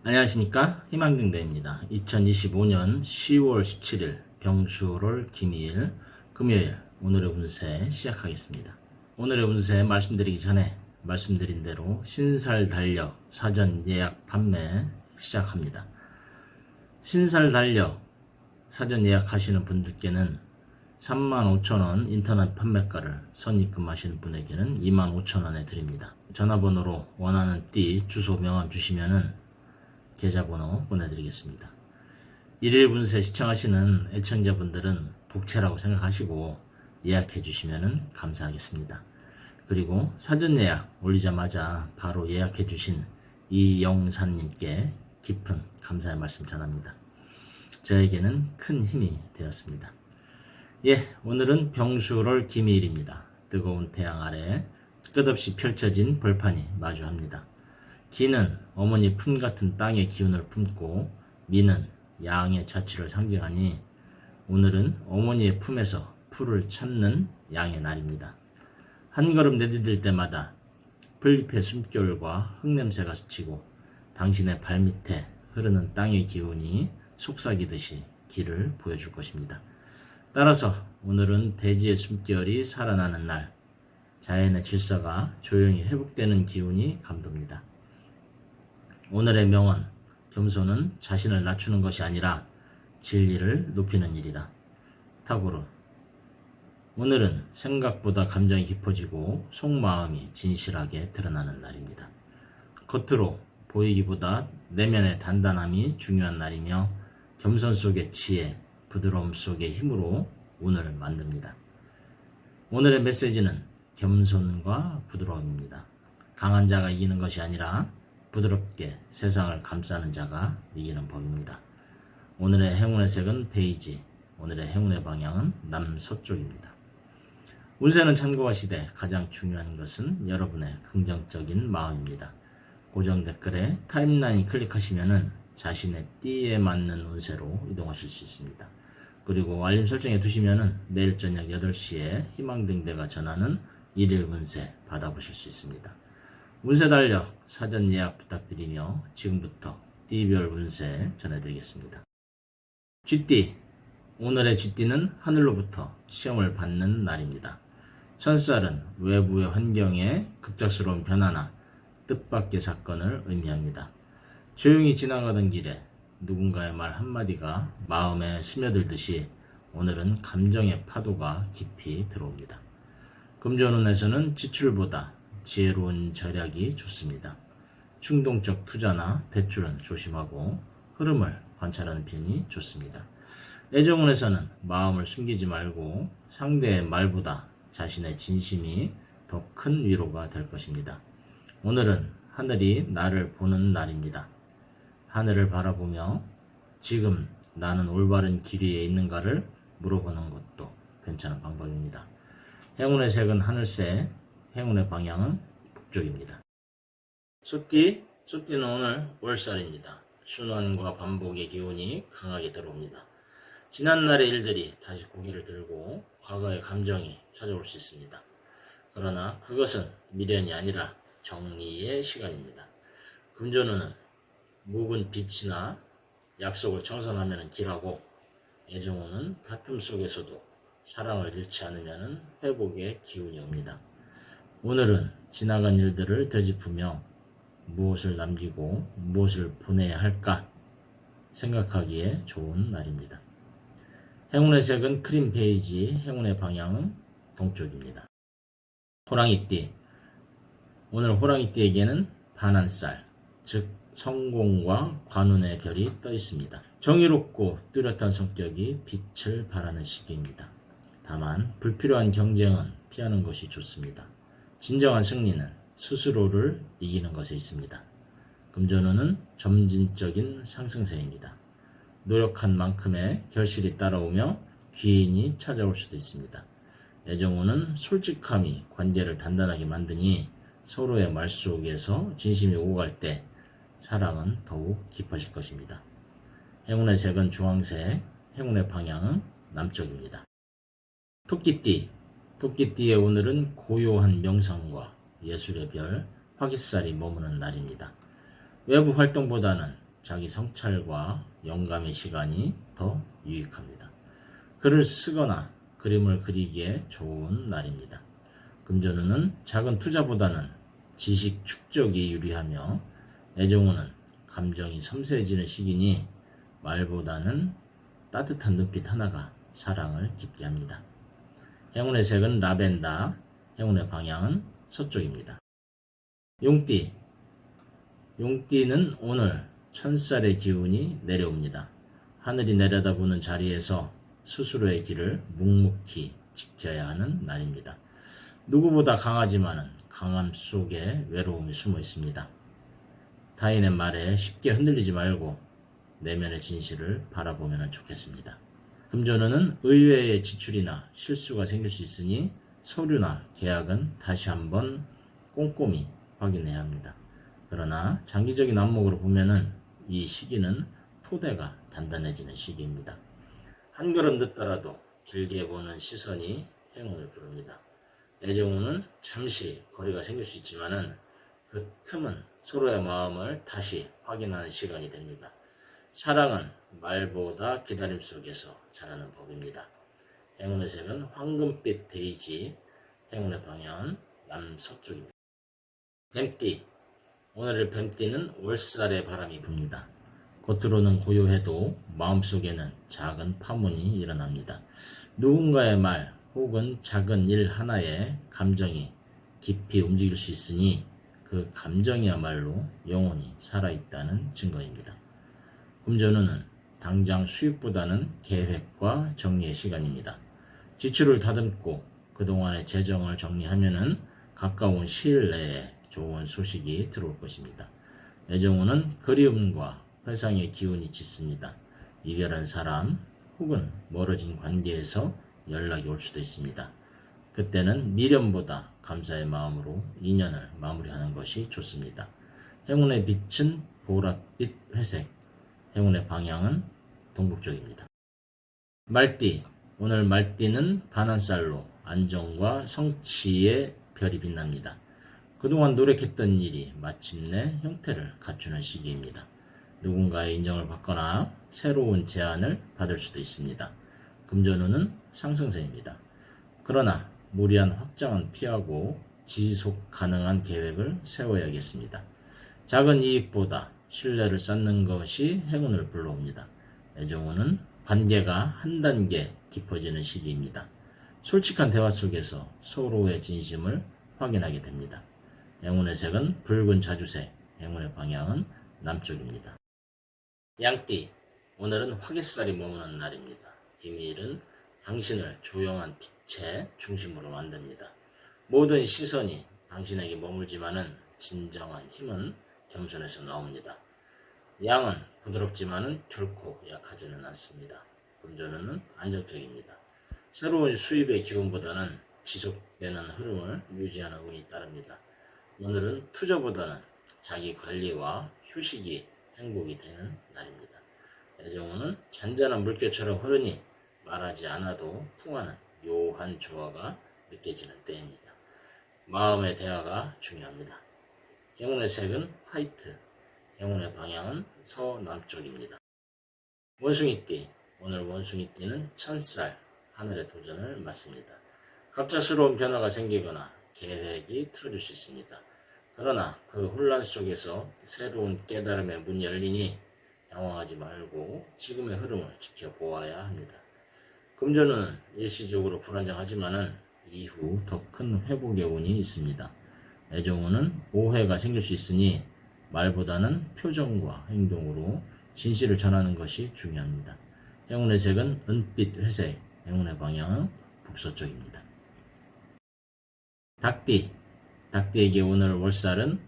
안녕하십니까, 희망등대입니다. 2025년 10월 17일 병수월 김일 금요일 오늘의 운세 시작하겠습니다. 오늘의 운세 말씀드리기 전에 말씀드린 대로 신살달력 사전 예약 판매 시작합니다. 신살달력 사전 예약하시는 분들께는 35,000원 인터넷 판매가를 선입금하시는 분에게는 25,000원에 드립니다. 전화번호로 원하는 띠 주소 명함 주시면은 계좌번호 보내드리겠습니다. 일일 운세 시청하시는 애청자분들은 복채라고 생각하시고 예약해 주시면 감사하겠습니다. 그리고 사전 예약 올리자마자 바로 예약해 주신 이영산님께 깊은 감사의 말씀 전합니다. 저에게는 큰 힘이 되었습니다. 오늘은 병수월 김일입니다. 뜨거운 태양 아래 끝없이 펼쳐진 벌판이 마주합니다. 기는 어머니 품 같은 땅의 기운을 품고 미는 양의 자취를 상징하니 오늘은 어머니의 품에서 풀을 찾는 양의 날입니다. 한 걸음 내디딜 때마다 풀잎의 숨결과 흙냄새가 스치고 당신의 발밑에 흐르는 땅의 기운이 속삭이듯이 길을 보여줄 것입니다. 따라서 오늘은 대지의 숨결이 살아나는 날, 자연의 질서가 조용히 회복되는 기운이 감돕니다. 오늘의 명언, 겸손은 자신을 낮추는 것이 아니라 진리를 높이는 일이다. 탁오르. 오늘은 생각보다 감정이 깊어지고 속마음이 진실하게 드러나는 날입니다. 겉으로 보이기보다 내면의 단단함이 중요한 날이며 겸손 속의 지혜, 부드러움 속의 힘으로 오늘을 만듭니다. 오늘의 메시지는 겸손과 부드러움입니다. 강한 자가 이기는 것이 아니라 부드럽게 세상을 감싸는 자가 이기는 법입니다. 오늘의 행운의 색은 베이지, 오늘의 행운의 방향은 남서쪽입니다. 운세는 참고하시되 가장 중요한 것은 여러분의 긍정적인 마음입니다. 고정 댓글에 타임라인 클릭하시면 자신의 띠에 맞는 운세로 이동하실 수 있습니다. 그리고 알림 설정해 두시면 내일 저녁 8시에 희망등대가 전하는 일일 운세 받아보실 수 있습니다. 운세 달력 사전 예약 부탁드리며 지금부터 띠별 운세 전해드리겠습니다. 쥐띠, 오늘의 쥐띠는 하늘로부터 시험을 받는 날입니다. 천살은 외부의 환경에 급작스러운 변화나 뜻밖의 사건을 의미합니다. 조용히 지나가던 길에 누군가의 말 한마디가 마음에 스며들듯이 오늘은 감정의 파도가 깊이 들어옵니다. 금전운에서는 지출보다 지혜로운 절약이 좋습니다. 충동적 투자나 대출은 조심하고 흐름을 관찰하는 편이 좋습니다. 애정운에서는 마음을 숨기지 말고 상대의 말보다 자신의 진심이 더 큰 위로가 될 것입니다. 오늘은 하늘이 나를 보는 날입니다. 하늘을 바라보며 지금 나는 올바른 길 위에 있는가를 물어보는 것도 괜찮은 방법입니다. 행운의 색은 하늘색, 행운의 방향은 북쪽입니다. 소띠는 오늘 월살입니다. 순환과 반복의 기운이 강하게 들어옵니다. 지난날의 일들이 다시 고개를 들고 과거의 감정이 찾아올 수 있습니다. 그러나 그것은 미련이 아니라 정리의 시간입니다. 금전운은 묵은 빛이나 약속을 청산하면 길하고 애정운은 다툼 속에서도 사랑을 잃지 않으면 회복의 기운이 옵니다. 오늘은 지나간 일들을 되짚으며 무엇을 남기고 무엇을 보내야 할까 생각하기에 좋은 날입니다. 행운의 색은 크림 베이지, 행운의 방향은 동쪽입니다. 호랑이띠, 오늘 호랑이띠에게는 반한살, 즉 성공과 관운의 별이 떠 있습니다. 정의롭고 뚜렷한 성격이 빛을 발하는 시기입니다. 다만 불필요한 경쟁은 피하는 것이 좋습니다. 진정한 승리는 스스로를 이기는 것에 있습니다. 금전운은 점진적인 상승세입니다. 노력한 만큼의 결실이 따라오며 귀인이 찾아올 수도 있습니다. 애정운은 솔직함이 관계를 단단하게 만드니 서로의 말 속에서 진심이 오갈 때 사랑은 더욱 깊어질 것입니다. 행운의 색은 주황색, 행운의 방향은 남쪽입니다. 토끼띠의 오늘은 고요한 명상과 예술의 별, 화기살이 머무는 날입니다. 외부 활동보다는 자기 성찰과 영감의 시간이 더 유익합니다. 글을 쓰거나 그림을 그리기에 좋은 날입니다. 금전운은 작은 투자보다는 지식 축적이 유리하며 애정운은 감정이 섬세해지는 시기니 말보다는 따뜻한 눈빛 하나가 사랑을 깊게 합니다. 행운의 색은 라벤더, 행운의 방향은 서쪽입니다. 용띠, 용띠는 오늘 천살의 기운이 내려옵니다. 하늘이 내려다보는 자리에서 스스로의 길을 묵묵히 지켜야 하는 날입니다. 누구보다 강하지만은 강함 속에 외로움이 숨어 있습니다. 타인의 말에 쉽게 흔들리지 말고 내면의 진실을 바라보면 좋겠습니다. 금전운은 의외의 지출이나 실수가 생길 수 있으니 서류나 계약은 다시 한번 꼼꼼히 확인해야 합니다. 그러나 장기적인 안목으로 보면은 이 시기는 토대가 단단해지는 시기입니다. 한 걸음 늦더라도 길게 보는 시선이 행운을 부릅니다. 애정운은 잠시 거리가 생길 수 있지만은 그 틈은 서로의 마음을 다시 확인하는 시간이 됩니다. 사랑은 말보다 기다림 속에서 자라는 법입니다. 행운의 색은 황금빛 베이지, 행운의 방향은 남서쪽입니다. 뱀띠, 오늘의 뱀띠는 월살의 바람이 붑니다. 겉으로는 고요해도 마음속에는 작은 파문이 일어납니다. 누군가의 말 혹은 작은 일 하나에 감정이 깊이 움직일 수 있으니 그 감정이야말로 영원히 살아있다는 증거입니다. 금전운은 당장 수익보다는 계획과 정리의 시간입니다. 지출을 다듬고 그동안의 재정을 정리하면은 가까운 시일 내에 좋은 소식이 들어올 것입니다. 애정운은 그리움과 회상의 기운이 짙습니다. 이별한 사람 혹은 멀어진 관계에서 연락이 올 수도 있습니다. 그때는 미련보다 감사의 마음으로 인연을 마무리하는 것이 좋습니다. 행운의 빛은 보랏빛 회색, 행운의 방향은 동북쪽입니다. 말띠, 오늘 말띠는 반한살로 안정과 성취의 별이 빛납니다. 그동안 노력했던 일이 마침내 형태를 갖추는 시기입니다. 누군가의 인정을 받거나 새로운 제안을 받을 수도 있습니다. 금전운은 상승세입니다. 그러나 무리한 확장은 피하고 지속 가능한 계획을 세워야겠습니다. 작은 이익보다 신뢰를 쌓는 것이 행운을 불러옵니다. 애정운은 관계가 한 단계 깊어지는 시기입니다. 솔직한 대화 속에서 서로의 진심을 확인하게 됩니다. 행운의 색은 붉은 자주색, 행운의 방향은 남쪽입니다. 양띠, 오늘은 화개살이 머무는 날입니다. 기밀은 당신을 조용한 빛의 중심으로 만듭니다. 모든 시선이 당신에게 머물지만은 진정한 힘은 겸손에서 나옵니다. 양은 부드럽지만은 결코 약하지는 않습니다. 금전운은 안정적입니다. 새로운 수입의 기운보다는 지속되는 흐름을 유지하는 운이 따릅니다. 오늘은 투자보다는 자기 관리와 휴식이 행복이 되는 날입니다. 애정운은 잔잔한 물결처럼 흐르니 말하지 않아도 통하는 묘한 조화가 느껴지는 때입니다. 마음의 대화가 중요합니다. 행운의 색은 화이트, 행운의 방향은 서남쪽입니다. 원숭이띠, 오늘 원숭이띠는 천살, 하늘의 도전을 맞습니다. 갑작스러운 변화가 생기거나 계획이 틀어질 수 있습니다. 그러나 그 혼란 속에서 새로운 깨달음의 문이 열리니 당황하지 말고 지금의 흐름을 지켜보아야 합니다. 금전은 일시적으로 불안정하지만은 이후 더 큰 회복의 운이 있습니다. 애정운은 오해가 생길 수 있으니 말보다는 표정과 행동으로 진실을 전하는 것이 중요합니다. 행운의 색은 은빛 회색, 행운의 방향은 북서쪽입니다. 닭띠, 닭띠에게 오늘 월살은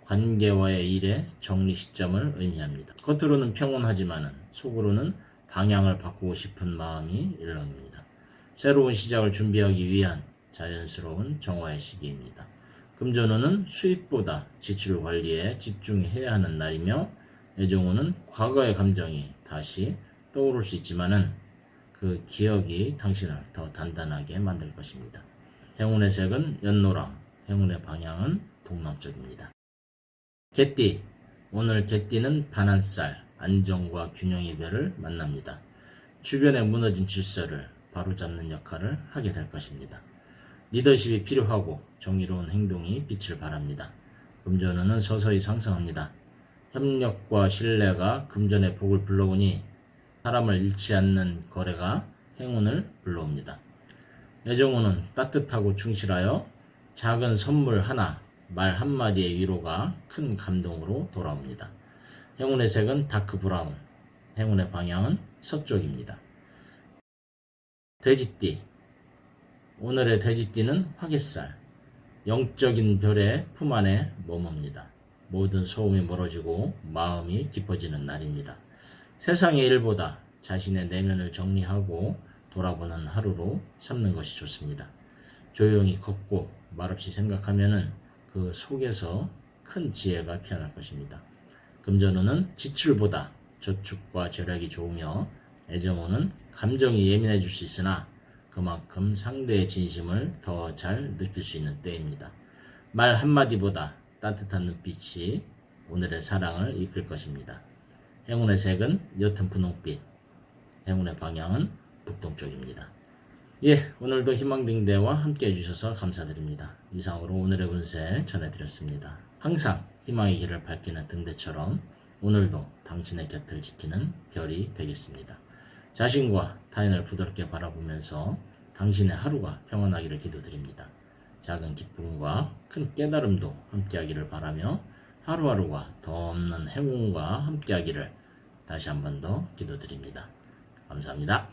관계와의 일의 정리 시점을 의미합니다. 겉으로는 평온하지만은 속으로는 방향을 바꾸고 싶은 마음이 일렁입니다. 새로운 시작을 준비하기 위한 자연스러운 정화의 시기입니다. 금전운은 수입보다 지출 관리에 집중해야 하는 날이며 애정운은 과거의 감정이 다시 떠오를 수 있지만은 그 기억이 당신을 더 단단하게 만들 것입니다. 행운의 색은 연노랑, 행운의 방향은 동남쪽입니다. 개띠, 오늘 개띠는 반한살, 안정과 균형의 별을 만납니다. 주변에 무너진 질서를 바로잡는 역할을 하게 될 것입니다. 리더십이 필요하고 정의로운 행동이 빛을 발합니다. 금전운은 서서히 상승합니다. 협력과 신뢰가 금전의 복을 불러오니 사람을 잃지 않는 거래가 행운을 불러옵니다. 애정운은 따뜻하고 충실하여 작은 선물 하나, 말 한마디의 위로가 큰 감동으로 돌아옵니다. 행운의 색은 다크 브라운, 행운의 방향은 서쪽입니다. 돼지띠, 오늘의 돼지띠는 화개살, 영적인 별의 품 안에 머뭅니다. 모든 소음이 멀어지고 마음이 깊어지는 날입니다. 세상의 일보다 자신의 내면을 정리하고 돌아보는 하루로 삼는 것이 좋습니다. 조용히 걷고 말없이 생각하면은 그 속에서 큰 지혜가 피어날 것입니다. 금전운은 지출보다 저축과 절약이 좋으며 애정운은 감정이 예민해질 수 있으나 그만큼 상대의 진심을 더 잘 느낄 수 있는 때입니다. 말 한마디보다 따뜻한 눈빛이 오늘의 사랑을 이끌 것입니다. 행운의 색은 옅은 분홍빛, 행운의 방향은 북동쪽입니다. 오늘도 희망등대와 함께 해주셔서 감사드립니다. 이상으로 오늘의 운세 전해드렸습니다. 항상 희망의 길을 밝히는 등대처럼 오늘도 당신의 곁을 지키는 별이 되겠습니다. 자신과 타인을 부드럽게 바라보면서 당신의 하루가 평안하기를 기도드립니다. 작은 기쁨과 큰 깨달음도 함께하기를 바라며 하루하루가 더 없는 행운과 함께하기를 다시 한 번 더 기도드립니다. 감사합니다.